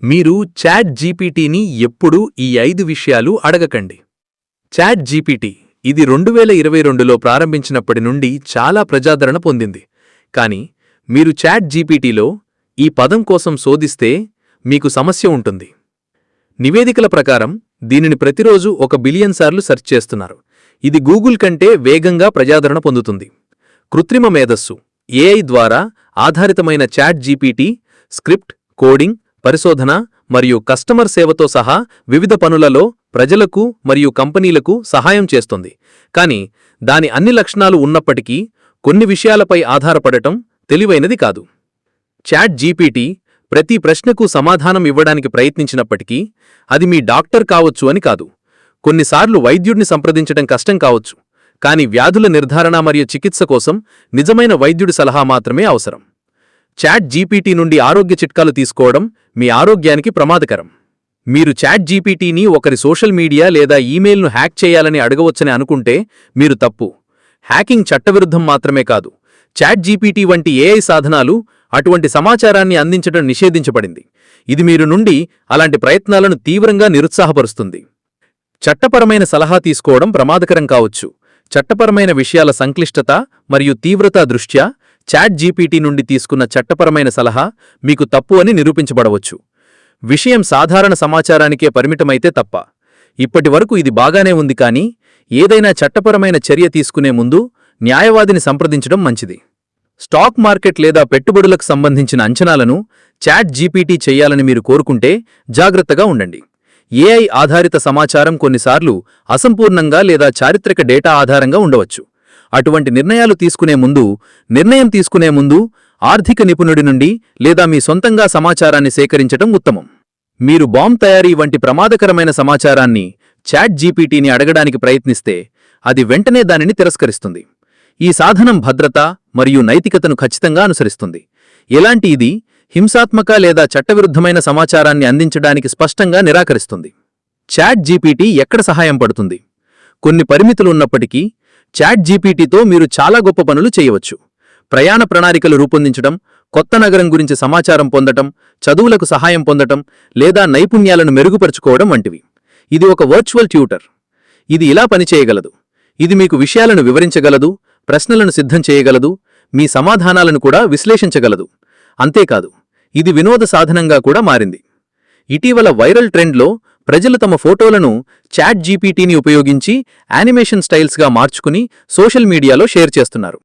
మీరు చాట్ జీపీటీని ఎప్పుడూ ఈ 5 విషయాలు అడగకండి. చాట్ జీపీటీ ఇది 2022లో ప్రారంభించినప్పటి నుండి చాలా ప్రజాదరణ పొందింది. కానీ మీరు చాట్ జీపీటీలో ఈ పదం కోసం శోధిస్తే మీకు సమస్య ఉంటుంది. నివేదికల ప్రకారం దీనిని ప్రతిరోజు 1 బిలియన్ సార్లు సెర్చ్ చేస్తున్నారు. ఇది గూగుల్ కంటే వేగంగా ప్రజాదరణ పొందుతుంది. కృత్రిమ మేధస్సు ఏఐ ద్వారా ఆధారితమైన చాట్ జీపీటీ స్క్రిప్ట్, కోడింగ్, పరిశోధన మరియు కస్టమర్ సేవతో సహా వివిధ పనులలో ప్రజలకు మరియు కంపెనీలకు సహాయం చేస్తుంది. కానీ దాని అన్ని లక్షణాలు ఉన్నప్పటికీ కొన్ని విషయాలపై ఆధారపడటం తెలివైనది కాదు. చాట్ జీపీటీ ప్రతి ప్రశ్నకు సమాధానం ఇవ్వడానికి ప్రయత్నించినప్పటికీ అది మీ డాక్టర్ కావచ్చు అని కాదు. కొన్నిసార్లు వైద్యుడిని సంప్రదించడం కష్టం కావచ్చు, కానీ వ్యాధుల నిర్ధారణ మరియు చికిత్స కోసం నిజమైన వైద్యుడి సలహా మాత్రమే అవసరం. చాట్ జీపీటీ నుండి ఆరోగ్య చిట్కాలు తీసుకోవడం మీ ఆరోగ్యానికి ప్రమాదకరం. మీరు చాట్ జీపీటీని ఒకరి సోషల్ మీడియా లేదా ఈమెయిల్ను హ్యాక్ చేయాలని అడగవచ్చని అనుకుంటే మీరు తప్పు. హ్యాకింగ్ చట్టవిరుద్ధం మాత్రమే కాదు, చాట్ జీపీటీ వంటి ఏఐ సాధనాలు అటువంటి సమాచారాన్ని అందించడం నిషేధించబడింది. ఇది మీరు నుండి అలాంటి ప్రయత్నాలను తీవ్రంగా నిరుత్సాహపరుస్తుంది. చట్టపరమైన సలహా తీసుకోవడం ప్రమాదకరం కావచ్చు. చట్టపరమైన విషయాల సంక్లిష్టత మరియు తీవ్రత దృష్ట్యా చాట్ జీపీటీ నుండి తీసుకున్న చట్టపరమైన సలహా మీకు తప్పు అని నిరూపించబడవచ్చు. విషయం సాధారణ సమాచారానికే పరిమితమైతే తప్ప. ఇప్పటివరకు ఇది బాగానే ఉంది, కానీ ఏదైనా చట్టపరమైన చర్య తీసుకునే ముందు న్యాయవాదిని సంప్రదించడం మంచిది. స్టాక్ మార్కెట్ లేదా పెట్టుబడులకు సంబంధించిన అంచనాలను చాట్ జీపీటీ చెయ్యాలని మీరు కోరుకుంటే జాగ్రత్తగా ఉండండి. ఏఐ ఆధారిత సమాచారం కొన్నిసార్లు అసంపూర్ణంగా లేదా చారిత్రక డేటా ఆధారంగా ఉండవచ్చు. అటువంటి నిర్ణయం తీసుకునే ముందు ఆర్థిక నిపుణుడి నుండి లేదా మీ సొంతంగా సమాచారాన్ని సేకరించడం ఉత్తమం. మీరు బాంబ్ తయారీ వంటి ప్రమాదకరమైన సమాచారాన్ని చాట్ జీపీటీని అడగడానికి ప్రయత్నిస్తే అది వెంటనే దానిని తిరస్కరిస్తుంది. ఈ సాధనం భద్రత మరియు నైతికతను ఖచ్చితంగా అనుసరిస్తుంది. ఇది హింసాత్మక లేదా చట్టవిరుద్ధమైన సమాచారాన్ని అందించడానికి స్పష్టంగా నిరాకరిస్తుంది. చాట్ జీపీటీ ఎక్కడ సహాయం పడుతుంది? కొన్ని పరిమితులున్నప్పటికీ చాట్ జీపీటీతో మీరు చాలా గొప్ప పనులు చేయవచ్చు. ప్రయాణ ప్రణాళికలు రూపొందించడం, కొత్త నగరం గురించి సమాచారం పొందటం, చదువులకు సహాయం పొందటం లేదా నైపుణ్యాలను మెరుగుపరుచుకోవడం వంటివి. ఇది ఒక వర్చువల్ ట్యూటర్. ఇది ఇలా పనిచేయగలదు. ఇది మీకు విషయాలను వివరించగలదు, ప్రశ్నలను సిద్ధం చేయగలదు, మీ సమాధానాలను కూడా విశ్లేషించగలదు. అంతేకాదు, ఇది వినోద సాధనంగా కూడా మారింది. ఇటీవల వైరల్ ట్రెండ్లో ప్రజలు తమ ఫోటోలను చాట్ జీపీటీని ఉపయోగించి యానిమేషన్ స్టైల్స్గా మార్చుకుని సోషల్ మీడియాలో షేర్ చేస్తున్నారు.